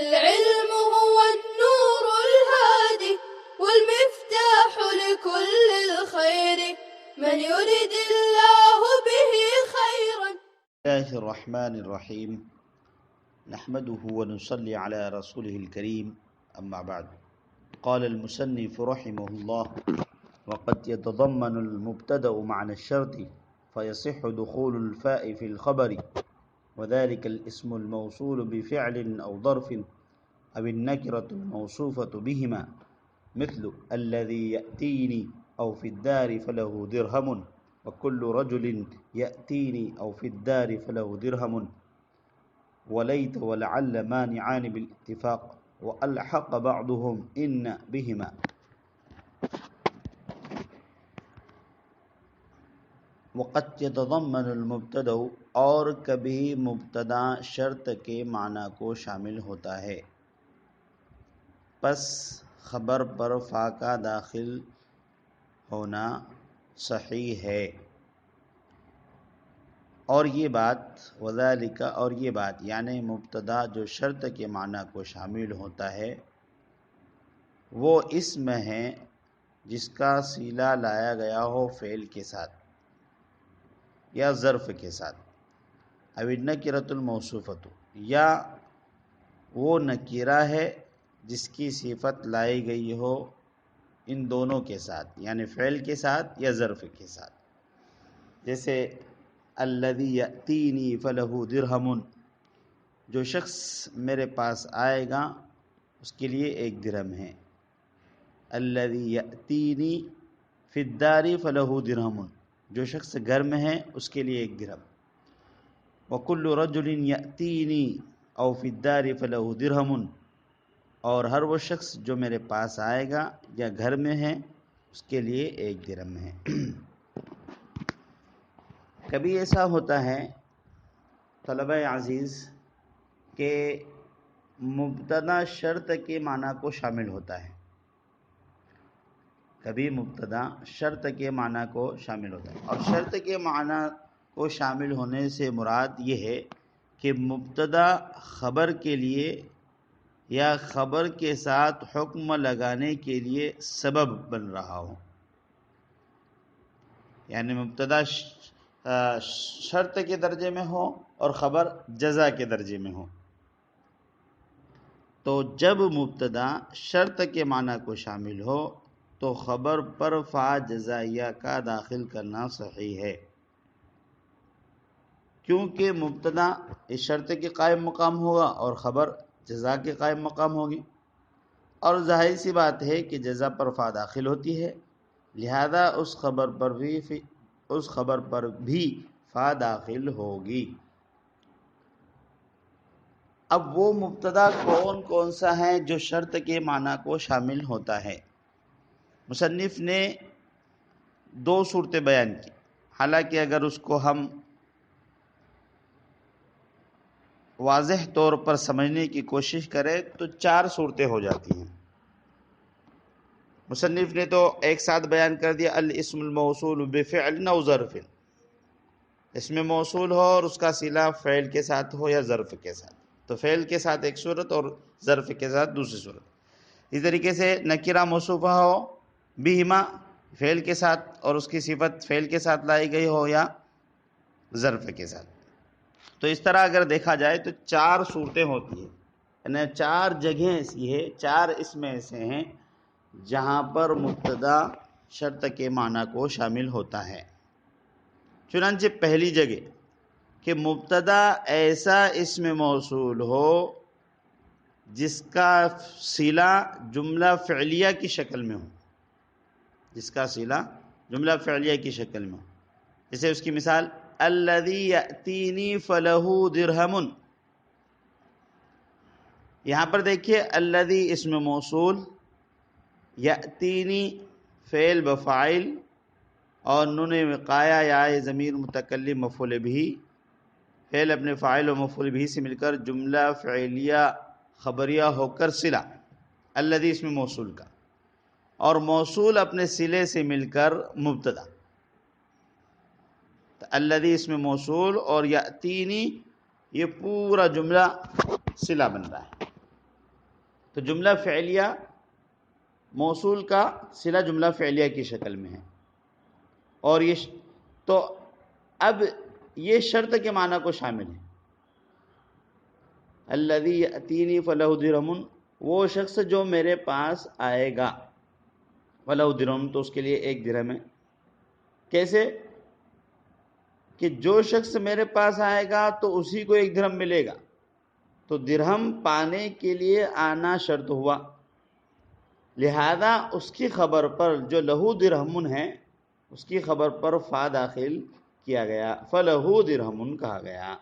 العلم هو النور الهادي والمفتاح لكل الخير من يرد الله به خيرا. بسم الله الرحمن الرحيم نحمده ونصلي على رسوله الكريم أما بعد. قال المصنف رحمه الله: وقد يتضمن المبتدأ معنى الشرط فيصح دخول الفاء في الخبر، وذلك الاسم الموصول بفعل أو ظرف أو النكرة الموصوفة بهما، مثل الذي يأتيني أو في الدار فله درهم، وكل رجل يأتيني أو في الدار فله درهم، وليت ولعل مانعان بالاتفاق، وألحق بعضهم إن بهما. وقد يتضمن المبتدأ، اور کبھی مبتدا شرط کے معنی کو شامل ہوتا ہے، پس خبر پر فا کا داخل ہونا صحیح ہے، اور یہ بات وذالک، اور یہ بات یعنی مبتدا جو شرط کے معنی کو شامل ہوتا ہے وہ اسم ہے جس کا صیغہ لایا گیا ہو فعل کے ساتھ یا ظرف کے ساتھ، او النکرۃ الموصوفۃ، یا وہ نکرہ ہے جس کی صفت لائی گئی ہو ان دونوں کے ساتھ، یعنی فعل کے ساتھ یا ظرف کے ساتھ. جیسے الذی یأتینی فلہ درہم، جو شخص میرے پاس آئے گا اس کے لیے ایک درہم ہے. الذی یأتینی فی الدار فلہ درہم، جو شخص گھر میں ہے اس کے لیے ایک درہم. وکل رجل یأتینی او فی الدار فلہ درہم، اور ہر وہ شخص جو میرے پاس آئے گا یا گھر میں ہے اس کے لیے ایک درہم ہے. کبھی ایسا ہوتا ہے طلبہ عزیز کہ مبتدا شرط کے معنی کو شامل ہوتا ہے، کبھی مبتدا شرط کے معنی کو شامل ہوتا ہے، اور شرط کے معنی کو شامل ہونے سے مراد یہ ہے کہ مبتدا خبر کے لیے یا خبر کے ساتھ حکم لگانے کے لیے سبب بن رہا ہو، یعنی مبتدا شرط کے درجے میں ہو اور خبر جزا کے درجے میں ہو. تو جب مبتدا شرط کے معنی کو شامل ہو تو خبر پر فا جزائیہ کا داخل کرنا صحیح ہے، کیونکہ مبتدا اس شرط کے قائم مقام ہوگا اور خبر جزا کے قائم مقام ہوگی، اور ظاہر سی بات ہے کہ جزا پر فا داخل ہوتی ہے، لہذا اس خبر پر بھی فا داخل ہوگی. اب وہ مبتدا کون کون سا ہے جو شرط کے معنی کو شامل ہوتا ہے؟ مصنف نے دو صورتیں بیان کی، حالانکہ اگر اس کو ہم واضح طور پر سمجھنے کی کوشش کریں تو 4 صورتیں ہو جاتی ہیں. مصنف نے تو ایک ساتھ بیان کر دیا الاسم الموصول بفعل او ظرف، اسم موصول ہو اور اس کا صلہ فعل کے ساتھ ہو یا ظرف کے ساتھ، تو فعل کے ساتھ ایک صورت اور ظرف کے ساتھ دوسری صورت. اس طریقے سے نکرہ موصوفہ ہو بہما، فعل کے ساتھ اور اس کی صفت فعل کے ساتھ لائی گئی ہو یا ظرف کے ساتھ. تو اس طرح اگر دیکھا جائے تو 4 صورتیں ہوتی ہیں، یعنی 4 جگہیں ایسی ہے، 4 اسم ایسے ہیں جہاں پر مبتدا شرط کے معنی کو شامل ہوتا ہے. چنانچہ پہلی جگہ کہ مبتدا ایسا اسم موصول ہو جس کا صلہ جملہ فعلیہ کی شکل میں ہو، جس کا صلہ جملہ فعلیہ کی شکل میں ہو. جیسے اس کی مثال الذی یأتینی فلہ درہم، یہاں پر دیکھیے الذی اسم موصول، یأتینی فعل بفاعل، اور نون وقایہ یا ضمیر متکلم مفعول بھی، فعل اپنے فاعل و مفعول بھی سے مل کر جملہ فعلیہ خبریہ ہو کر صلہ الذی اسم موصول کا، اور موصول اپنے صلے سے مل کر مبتدا. الذی اسم موصول اور یأتینی یہ پورا جملہ صلہ بن رہا ہے. تو جملہ فعلیہ موصول کا صلہ جملہ فعلیہ کی شکل میں ہے، اور یہ تو اب یہ شرط کے معنی کو شامل ہے۔ الذی یأتینی فلہ درہم، وہ شخص جو میرے پاس آئے گا، فلہ درہم، تو اس کے لیے 1 درہم ہے۔ کیسے کہ جو شخص میرے پاس آئے گا تو اسی کو 1 درہم ملے گا، تو درہم پانے کے لیے آنا شرط ہوا، لہذا اس کی خبر پر جو لہو درہم ہے اس کی خبر پر فا داخل کیا گیا، فلہو درہم کہا گیا۔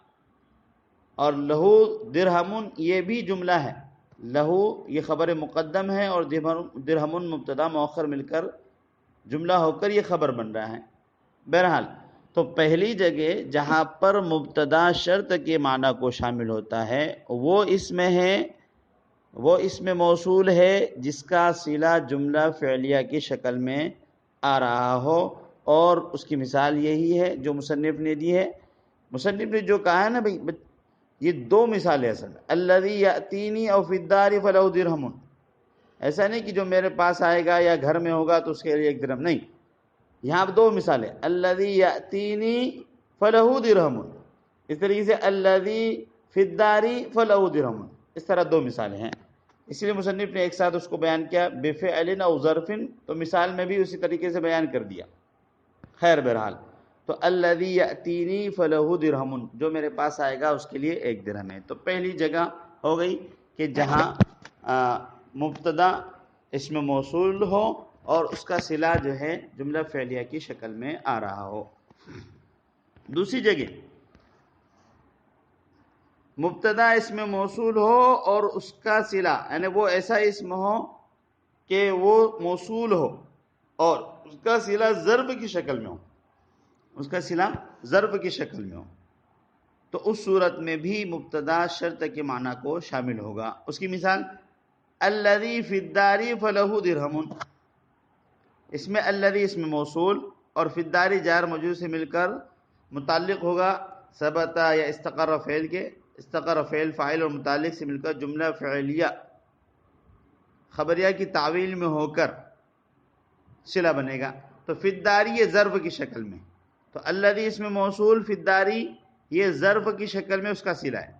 اور لہو درہم یہ بھی جملہ ہے، لہو یہ خبر مقدم ہے اور درہم مبتدا مؤخر مل کر جملہ ہو کر یہ خبر بن رہا ہے۔ بہرحال تو پہلی جگہ جہاں پر مبتدا شرط کے معنی کو شامل ہوتا ہے وہ اس میں موصول ہے جس کا صلہ جملہ فعلیہ کی شکل میں آ رہا ہو، اور اس کی مثال یہی ہے جو مصنف نے دی ہے۔ مصنف نے جو کہا ہے نا بھئی، یہ 2 مثالیں اصل الذی یأتینی او فی الدار فلہ درہم، ایسا نہیں کہ جو میرے پاس آئے گا یا گھر میں ہوگا تو اس کے لیے 1 درہم، نہیں، یہاں 2 مثالیں، الذی یأتینی فلہ درہم، اس طریقے سے الذی فی الدار فلہ درہم، اس طرح 2 مثالیں ہیں۔ اس لیے مصنف نے ایک ساتھ اس کو بیان کیا بفعل او ظرف، تو مثال میں بھی اسی طریقے سے بیان کر دیا۔ خیر بہرحال تو الذی یأتینی فلہ درہم، جو میرے پاس آئے گا اس کے لیے 1 درہم ہے۔ تو پہلی جگہ ہو گئی کہ جہاں مبتدا اسم موصول ہو اور اس کا صلہ جو ہے جملہ فعلیہ کی شکل میں آ رہا ہو۔ دوسری جگہ مبتدا اسم موصول ہو اور اس کا صلہ، یعنی وہ ایسا اسم ہو کہ وہ موصول ہو اور اس کا صلہ ظرف کی شکل میں ہو، اس کا صلہ ظرف کی شکل میں ہو، تو اس صورت میں بھی مبتدا شرط کے معنی کو شامل ہوگا۔ اس کی مثال الذی فی الدار فلہ درہم، اس میں الذی اسم موصول اور فی الدار جار مجرور سے مل کر متعلق ہوگا ثبت یا استقر فعل کے، استقر فعل فاعل اور متعلق سے مل کر جملہ فعلیہ خبریہ کی تعویل میں ہو کر صلہ بنے گا، تو فی الدار یہ ظرف کی شکل میں، تو الذی اسم موصول فی الدار یہ ظرف کی شکل میں اس کا صلہ ہے،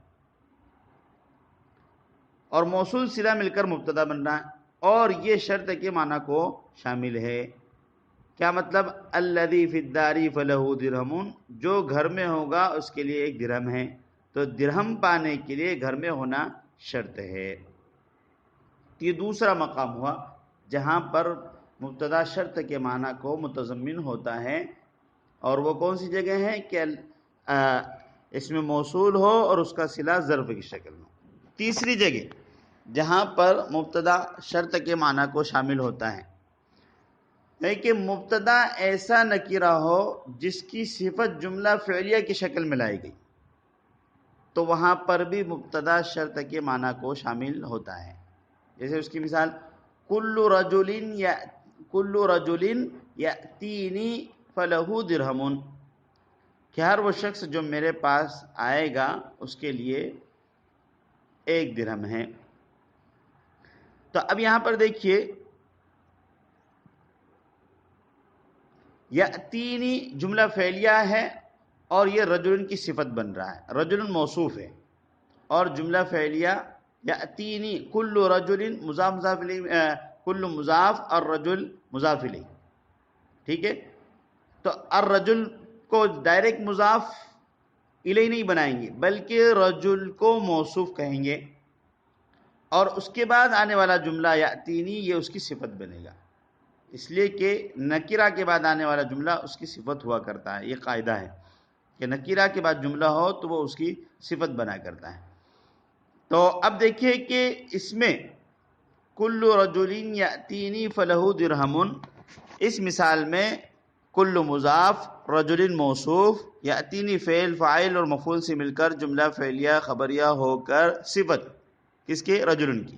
اور موصول صلہ مل کر مبتدا بن رہا ہے، اور یہ شرط کے معنی کو شامل ہے۔ کیا مطلب؟ الذی فی الدار فلہ درہم، جو گھر میں ہوگا اس کے لیے 1 درہم ہے، تو درہم پانے کے لیے گھر میں ہونا شرط ہے۔ یہ دوسرا مقام ہوا جہاں پر مبتدا شرط کے معنی کو متضمن ہوتا ہے، اور وہ کون سی جگہ ہے کہ اس میں موصول ہو اور اس کا صلہ ظرف کی شکل میں۔ تیسری جگہ جہاں پر مبتدا شرط کے معنی کو شامل ہوتا ہے کہ مبتدا ایسا نکرہ ہو جس کی صفت جملہ فعلیہ کی شکل میں لائی گئی، تو وہاں پر بھی مبتدا شرط کے معنی کو شامل ہوتا ہے۔ جیسے اس کی مثال کل رجل یأتینی فلہ درہم، کہ ہر وہ شخص جو میرے پاس آئے گا اس کے لیے 1 درہم ہے۔ تو اب یہاں پر دیکھیے یأتینی جملہ فعلیہ ہے اور یہ رجل کی صفت بن رہا ہے، رجل موصوف ہے، اور جملہ فعلیہ یأتینی کل رجل مضاف مضاف الیہ، کل مضاف اور رجل مضاف الیہ، ٹھیک ہے۔ تو الرجل کو ڈائریکٹ مضاف الیہ نہیں بنائیں گے بلکہ رجل کو موصوف کہیں گے، اور اس کے بعد آنے والا جملہ یأتینی یہ اس کی صفت بنے گا، اس لیے کہ نکرہ کے بعد آنے والا جملہ اس کی صفت ہوا کرتا ہے۔ یہ قاعدہ ہے کہ نکرہ کے بعد جملہ ہو تو وہ اس کی صفت بنا کرتا ہے۔ تو اب دیکھیے کہ اس میں کل رجل یأتینی فلہ درہم، اس مثال میں کل مضاف، رجل موصوف، یأتینی فعل فاعل اور مفعول سے مل کر جملہ فعلیہ خبریہ ہو کر صفت کس کے؟ رجل کی،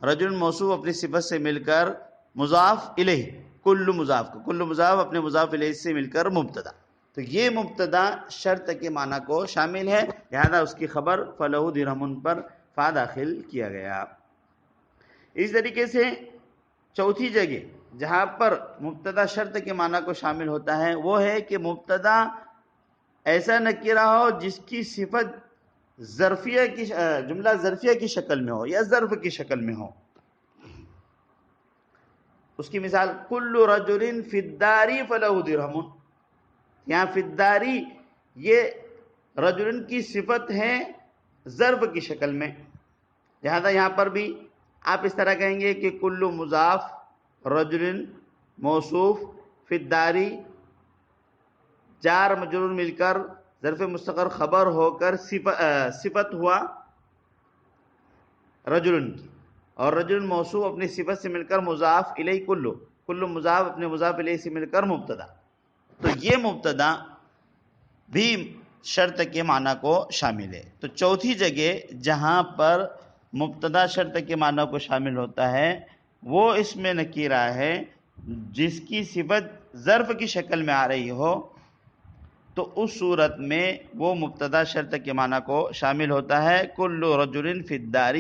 رجل موصوف اپنی صفت سے مل کر مضاف الیہ، کل مضاف کو، کل مضاف اپنے مضاف الیہ سے مل کر مبتدا، تو یہ مبتدا شرط کے معنی کو شامل ہے، لہذا اس کی خبر فلہ درہم پر فا داخل کیا گیا۔ اس طریقے سے چوتھی جگہ جہاں پر مبتدا شرط کے معنی کو شامل ہوتا ہے وہ ہے کہ مبتدا ایسا نکرہ ہو جس کی صفت ظرفیہ کی جملہ ظرفیہ کی شکل میں ہو یا ظرف کی شکل میں ہو. اس کی مثال کل رجل فی الدار فلہ درہم. یہاں فی الدار یہ رجل کی صفت ہے ظرف کی شکل میں، لہذا یہاں پر بھی آپ اس طرح کہیں گے کہ کل مضاف رجل موصوف فی الدار جار مجرور مل کر ظرف مستقر خبر ہو کر صفت ہوا رجل کی، اور رجل موصوف اپنی صفت سے مل کر مضاف الیہ کل مضاف اپنے مضاف الیہ سے مل کر مبتدا. تو یہ مبتدا بھی شرط کے معنی کو شامل ہے. تو چوتھی جگہ جہاں پر مبتدا شرط کے معنی کو شامل ہوتا ہے وہ اس میں نکیرہ ہے جس کی صفت ظرف کی شکل میں آ رہی ہو، تو اس صورت میں وہ مبتدا شرط کے معنی کو شامل ہوتا ہے. کل رجل فی الدار،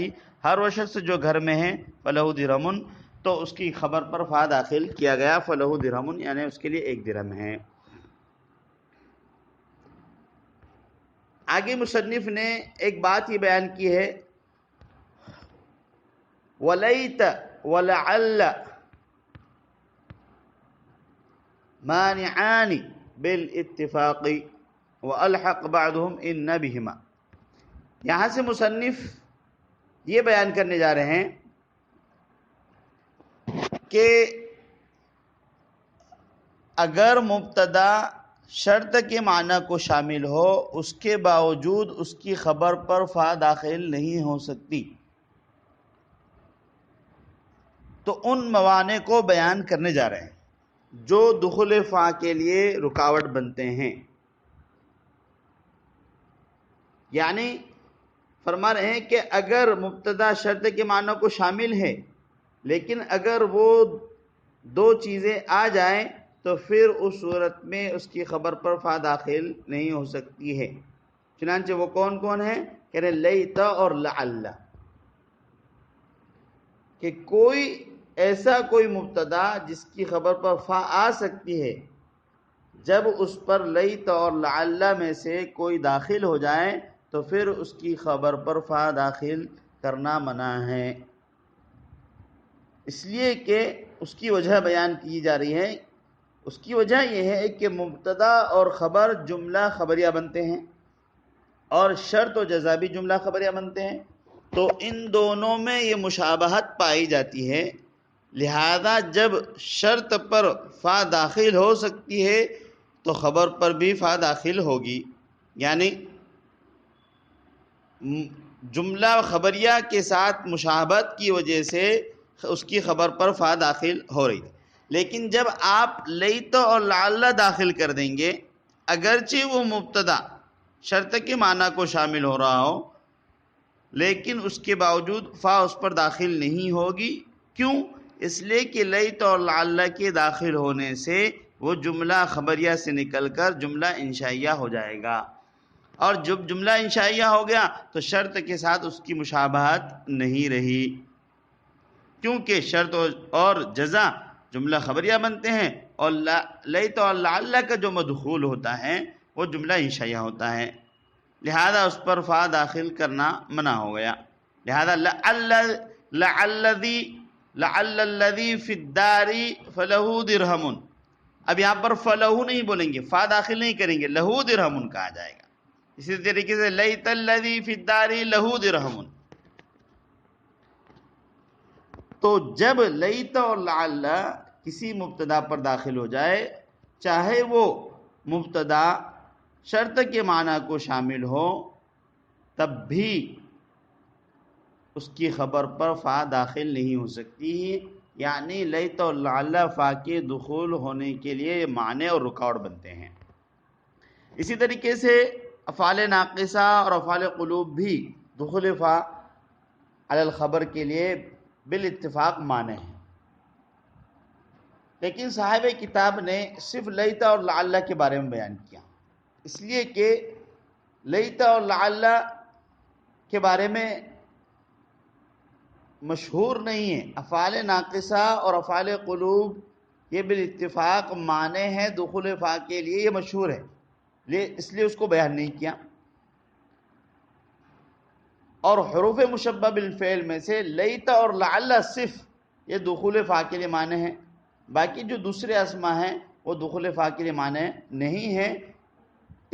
ہر وہ شخص جو گھر میں ہے، فلہ درہم، تو اس کی خبر پر فا داخل کیا گیا، فلہ درہم یعنی اس کے لیے 1 درہم ہے. آگے مصنف نے ایک بات یہ بیان کی ہے، وَلَيْتَ وَلَعَلَّ مانعان بالاتفاق وَأَلْحَقْ بَعْضُهُمْ إِنَّ بِهِمَا. یہاں سے مصنف یہ بیان کرنے جا رہے ہیں کہ اگر مبتدا شرط کے معنی کو شامل ہو اس کے باوجود اس کی خبر پر فا داخل نہیں ہو سکتی، تو ان موانع کو بیان کرنے جا رہے ہیں جو دخول فا کے لیے رکاوٹ بنتے ہیں. یعنی فرما رہے ہیں کہ اگر مبتدا شرط کے معنی کو شامل ہے لیکن اگر وہ 2 چیزیں آ جائیں تو پھر اس صورت میں اس کی خبر پر فا داخل نہیں ہو سکتی ہے. چنانچہ وہ کون کون ہیں؟ کہہ رہے لیت اور لعل، کہ کوئی ایسا کوئی مبتدا جس کی خبر پر فا آ سکتی ہے، جب اس پر لیت اور لعل میں سے کوئی داخل ہو جائے تو پھر اس کی خبر پر فا داخل کرنا منع ہے. اس لیے کہ اس کی وجہ بیان کی جا رہی ہے. اس کی وجہ یہ ہے کہ مبتدا اور خبر جملہ خبریہ بنتے ہیں اور شرط و جزا بھی جملہ خبریہ بنتے ہیں، تو ان دونوں میں یہ مشابہت پائی جاتی ہے. لہذا جب شرط پر فا داخل ہو سکتی ہے تو خبر پر بھی فا داخل ہوگی. یعنی جملہ خبریہ کے ساتھ مشابہت کی وجہ سے اس کی خبر پر فا داخل ہو رہی تھی. لیکن جب آپ لیت اور لعل داخل کر دیں گے، اگرچہ وہ مبتدا شرط کے معنی کو شامل ہو رہا ہو لیکن اس کے باوجود فا اس پر داخل نہیں ہوگی. کیوں؟ اس لیے کہ لیت اور لعل کے داخل ہونے سے وہ جملہ خبریہ سے نکل کر جملہ انشائیہ ہو جائے گا، اور جب جملہ انشائیہ ہو گیا تو شرط کے ساتھ اس کی مشابہت نہیں رہی، کیونکہ شرط اور جزا جملہ خبریہ بنتے ہیں اور لیت اور لعل کا جو مدخول ہوتا ہے وہ جملہ انشائیہ ہوتا ہے. لہذا اس پر فا داخل کرنا منع ہو گیا. لہذا لعل الذی فی الدار فلہ درہم، اب یہاں پر فلہ نہیں بولیں گے، فا داخل نہیں کریں گے، لہو درہم کہا جائے گا. اسی طریقے سے لیت الذی فی الدار لہو درہم. تو جب لیت اور لعل کسی مبتدا پر داخل ہو جائے، چاہے وہ مبتدا شرط کے معنی کو شامل ہو، تب بھی اس کی خبر پر فا داخل نہیں ہو سکتی. یعنی لیت اور لعل فا کے دخول ہونے کے لیے معنی اور رکاوٹ بنتے ہیں. اسی طریقے سے افعال ناقصہ اور افعال قلوب بھی دخول فا علی الخبر کے لیے بالاتفاق معنی ہیں، لیکن صاحب کتاب نے صرف لیت اور لعل کے بارے میں بیان کیا، اس لیے کہ لیت اور لعل کے بارے میں مشہور نہیں ہے. افعال ناقصہ اور افعال قلوب یہ بالاتفاق معنی ہے دخول فا کے لیے، یہ مشہور ہے، اس لیے اس کو بیان نہیں کیا. اور حروف مشبہ بالفعل میں سے لیت اور لعل صرف یہ دخول فا کے لیے معنی ہے، باقی جو دوسرے اسما ہیں وہ دخول فا کے لیے معنی نہیں ہیں،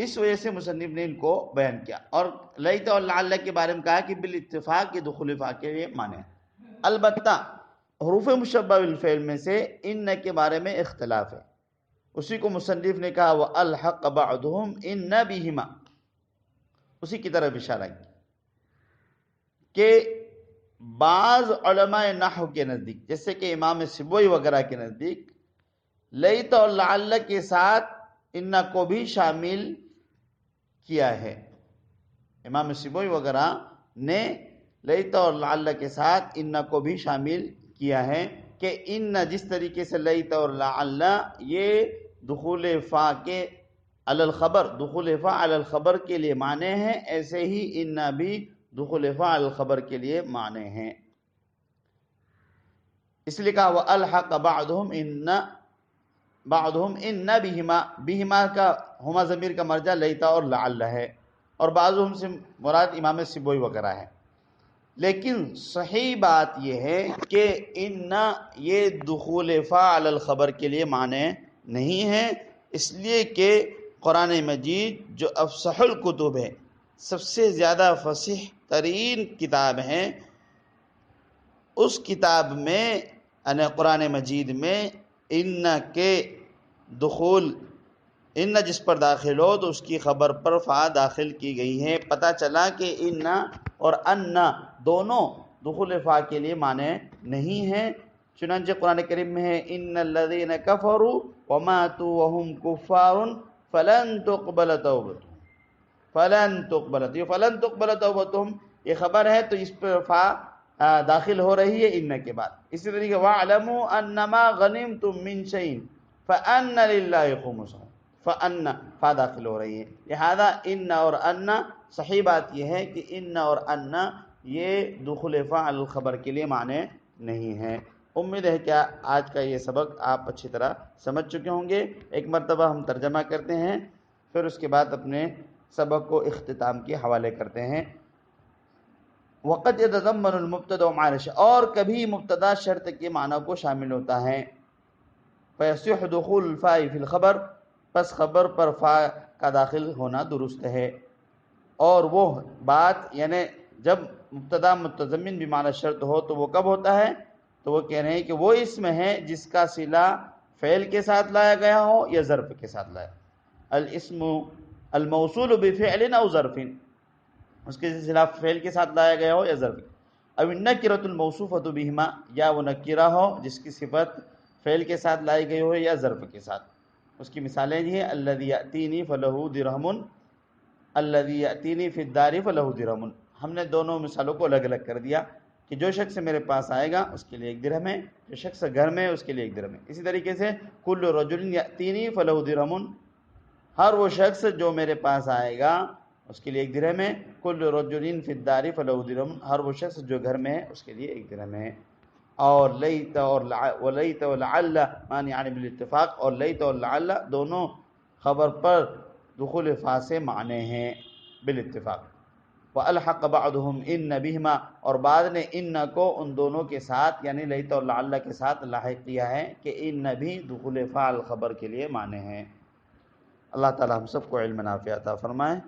اس وجہ سے مصنف نے ان کو بیان کیا. اور لیت اور لعل کے بارے میں کہا کہ بالاتفاق یہ دخول فا کے لیے معنی ہے. البتہ حروف مشبہ بالفعل میں سے ان کے بارے میں اختلاف ہے. اسی کو مصنف نے کہا وَأَلْحَقَ بَعْضُهُمْ إِنَّ بِهِمَا، اسی کی طرف اشارہ کیا کہ بعض علماء نحو کے نزدیک جیسے کہ امام سبوی وغیرہ کے نزدیک لیت اور لعل کے ساتھ ان کو بھی شامل کیا ہے. امام سبوی وغیرہ نے لیت اور لعل کے ساتھ ان کو بھی شامل کیا ہے کہ ان جس طریقے سے لیت اور لعل یہ دخول فا کے علی الخبر، دخول فا علی الخبر کے لیے معنی ہیں، ایسے ہی ان بھی دخول فا علی الخبر کے لیے معنی ہیں. اس لیے کہا وَأَلْحَقَ بَعْضُهُمْ إِنَّ بِهِمَا کا ہما ضمیر کا مرجع لیت اور لعل ہے، اور بعضهم سے مراد امام سبوی وغیرہ ہے. لیکن صحیح بات یہ ہے کہ ان یہ دخول فا علی الخبر کے لیے معنی نہیں ہے، اس لیے کہ قرآن مجید جو افصح الکتب ہے، سب سے زیادہ فصیح ترین کتاب ہے، اس کتاب میں یعنی قرآن مجید میں ان کے دخول ان جس پر داخل ہو تو اس کی خبر پر فا داخل کی گئی ہے. پتہ چلا کہ ان اور ان دونوں دخول فا کے لیے معنی نہیں ہیں. چنانچہ قرآن کریم میں ہے ان الذین کفروا وماتوا وهم کفار فلن تقبل توبتهم، یہ فلن تقبل توبتهم یہ خبر ہے تو اس پر فا داخل ہو رہی ہے ان کے بعد. اسی طریقے وَاعْلَمُوا أَنَّمَا غَنِمْتُم مِّن شَيْءٍ فَأَنَّ لِلَّهِ خُمُسَهُ، فَأَنَّ فا داخل ہو رہی ہے. لہذا ان اور ان صحیح بات یہ ہے کہ ان اور ان یہ دخول فا علی الخبر کے لیے معنی نہیں ہے. امید ہے کہ آج کا یہ سبق آپ اچھی طرح سمجھ چکے ہوں گے. ایک مرتبہ ہم ترجمہ کرتے ہیں، پھر اس کے بعد اپنے سبق کو اختتام کے حوالے کرتے ہیں. وقت يتضمن المبتدا معنی، اور کبھی مبتدا شرط کے معنی کو شامل ہوتا ہے. فیصح دخول الفاء فی الخبر، پس خبر پر فا کا داخل ہونا درست ہے. اور وہ بات یعنی جب مبتدا متضمن بمعنی شرط ہو تو وہ کب ہوتا ہے؟ تو وہ کہہ رہے ہیں کہ وہ اسم ہے جس کا صلہ فعل کے ساتھ لایا گیا ہو یا ظرف کے ساتھ لایا. الاسم الموصول بفعل او ظرف، اس کے صلہ فعل کے ساتھ لایا گیا ہو یا ظرف. او النکرۃ الموصوفۃ بہما، یا وہ نکرہ ہو جس کی صفت فعل کے ساتھ لائی گئی ہو یا ظرف کے ساتھ. اس کی مثالیں یہ ہیں الذی یاتینی فلہ درہم، الذی یاتینی فی الدار فلہ درہم. ہم نے دونوں مثالوں کو الگ الگ کر دیا کہ جو شخص میرے پاس آئے گا اس کے لیے 1 درہم ہے، جو شخص گھر میں ہے اس کے لیے 1 درہم ہے. اسی طریقے سے کل رجل یاتینی فلہ درہم، ہر وہ شخص جو میرے پاس آئے گا اس کے لیے 1 درہم ہے. کل رجل فی الدار فلہ درہم، ہر وہ شخص جو گھر میں ہے اس کے لیے 1 درہم ہے. اور لیت اور ولیت ولعل مانعان بالاتفاق، اور لیت اور لعل دونوں خبر پر دخول فا سے معنی ہیں بالاتفاق. وَأَلْحَقَ بَعْضُهُمْ إِنَّ بِهِمَا، اور بعد نے ان کو ان دونوں کے ساتھ یعنی لیت اور لعل کے ساتھ لاحق کیا ہے کہ ان بھی دخول فا الخبر کے لیے معنی ہیں. اللہ تعالی ہم سب کو علم نافع عطا فرمائے.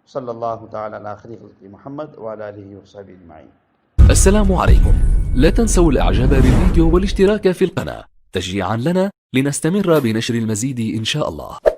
صلی اللہ تعالی علی خیر خلق محمد وعلی آلہ وصحبہ اجمعین. السلام عليكم. لا تنسوا الاعجاب بالفيديو والاشتراك في القناة تشجيعا لنا لنستمر بنشر المزيد إن شاء الله.